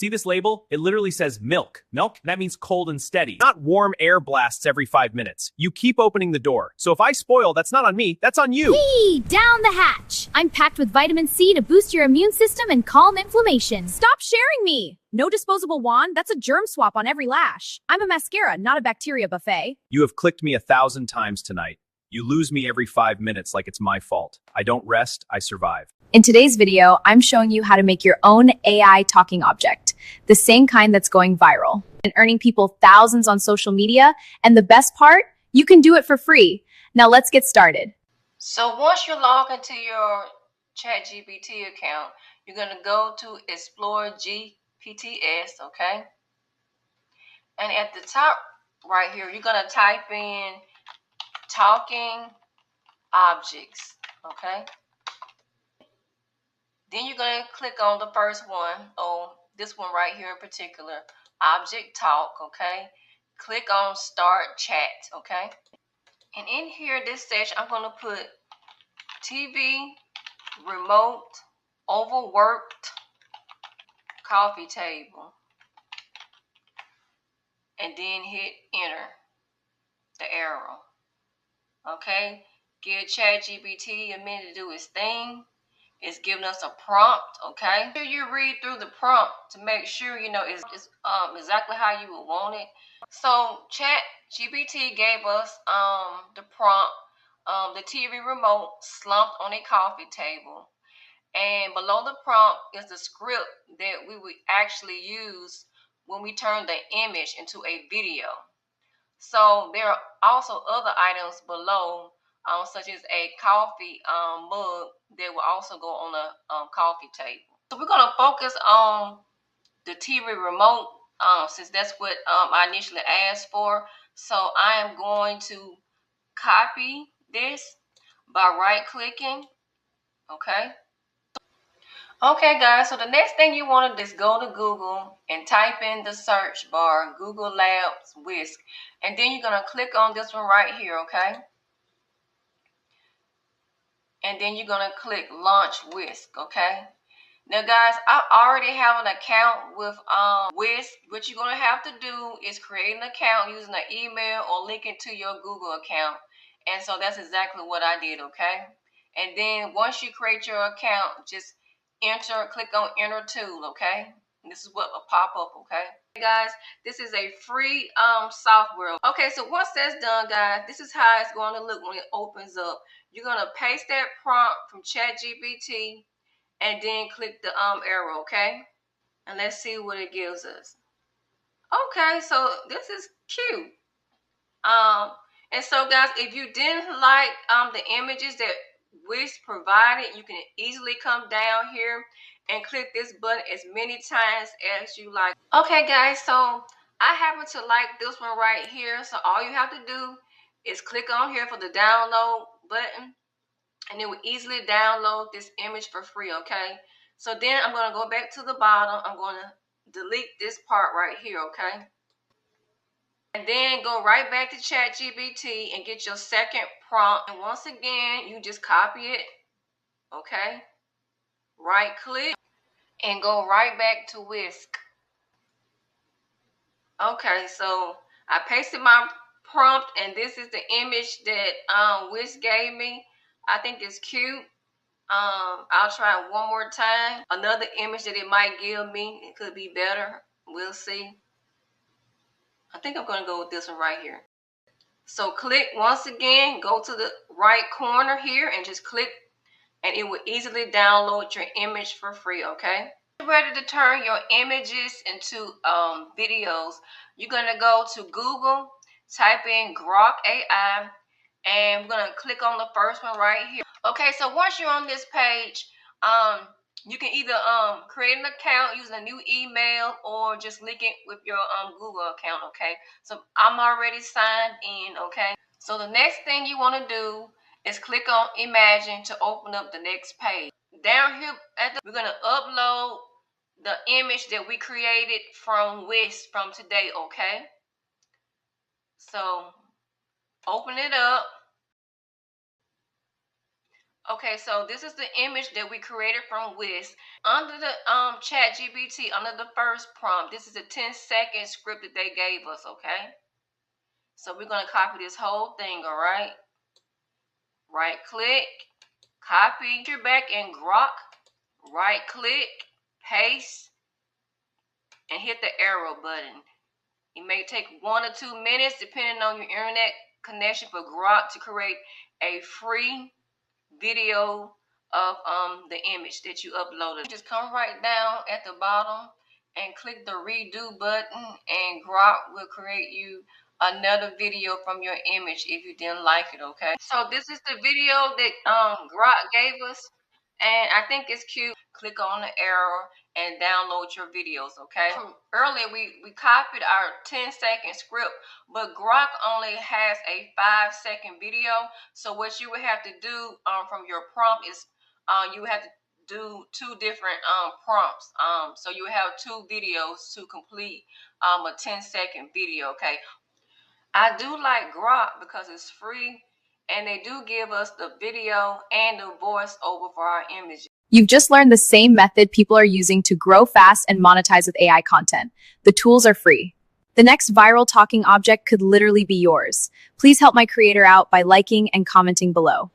See this label? It literally says milk. Milk? That means cold and steady, not warm air blasts every 5 minutes. You keep opening the door. So if I spoil, that's not on me, that's on you. Whee! Down the hatch! I'm packed with vitamin C to boost your immune system and calm inflammation. Stop sharing me! No disposable wand, that's a germ swap on every lash. I'm a mascara, not a bacteria buffet. You have clicked me 1,000 times tonight. You lose me every 5 minutes like it's my fault. I don't rest, I survive. In today's video, I'm showing you how to make your own AI talking object, the same kind that's going viral and earning people thousands on social media. And the best part, you can do it for free. Now let's get started. So once you log into your ChatGPT account, you're going to go to Explore GPTs, okay? And at the top right here, you're going to type in talking objects, okay? Then you're going to click on the first one, this one right here in particular, object talk, okay? Click on start chat, okay? And in here, this section, I'm going to put TV, remote, overworked, coffee table, and then hit enter, the arrow, okay? Give ChatGPT a minute to do its thing. It's giving us a prompt, okay? Here you read through the prompt to make sure you know it's exactly how you would want it. So ChatGPT gave us the prompt, the TV remote slumped on a coffee table, and below the prompt is the script that we would actually use when we turn the image into a video. So there are also other items below, such as a coffee mug that will also go on a coffee table. So we're going to focus on the TV remote since that's what I initially asked for. So I am going to copy this by right clicking, okay? Okay guys, so the next thing you want to do is go to Google and type in the search bar, Google Labs Whisk. And then you're going to click on this one right here, okay? And then you're going to click Launch Whisk, okay? Now guys, I already have an account with Whisk. What you're going to have to do is create an account using an email or link it to your Google account. And so that's exactly what I did, okay? And then once you create your account, just click on enter tool, okay? And this is what will pop up, okay? Hey guys, this is a free software. Okay, so once that's done, guys, this is how it's going to look when it opens up. You're going to paste that prompt from ChatGPT and then click the arrow, okay? And let's see what it gives us. Okay, so this is cute. And so guys, if you didn't like the images that Whisk provided, you can easily come down here and click this button as many times as you like. Okay guys, so I happen to like this one right here. So all you have to do is click on here for the download button, and it will easily download this image for free, okay? So then I'm going to go back to the bottom. I'm going to delete this part right here, okay? And then go right back to ChatGPT and get your second prompt. And once again, you just copy it, okay? Right click and go right back to Whisk. Okay, so I pasted my prompt and this is the image that Whisk gave me. I think it's cute. I'll try it one more time. Another image that it might give me, it could be better. We'll see. I think I'm going to go with this one right here. So click once again, go to the right corner here and just click, and it will easily download your image for free, okay? Ready to turn your images into videos, you're going to go to Google, type in Grok AI, and we're going to click on the first one right here. Okay, so once you're on this page, you can either create an account using a new email or just link it with your Google account, okay? So I'm already signed in, okay? So the next thing you want to do is click on Imagine to open up the next page. Down here, we're going to upload the image that we created from Whisk from today, okay? So open it up. Okay, so this is the image that we created from Whisk. Under the chat GPT, under the first prompt, this is a 10-second script that they gave us, okay? So we're gonna copy this whole thing, all right? Right click, copy. You're back in Grok, right click, paste, and hit the arrow button. It may take 1 or 2 minutes depending on your internet connection for Grok to create a free video of the image that you uploaded. Just come right down at the bottom and click the redo button, and Grok will create you another video from your image if you didn't like it, okay? So this is the video that Grok gave us, and I think it's cute. Click on the arrow and download your videos, okay? Earlier we copied our 10-second script, but Grok only has a 5-second video. So what you would have to do from your prompt is you have to do 2 different prompts. So you have 2 videos to complete a 10-second video, okay? I do like Grok because it's free, and they do give us the video and the voice over for our images. You've just learned the same method people are using to grow fast and monetize with AI content. The tools are free. The next viral talking object could literally be yours. Please help my creator out by liking and commenting below.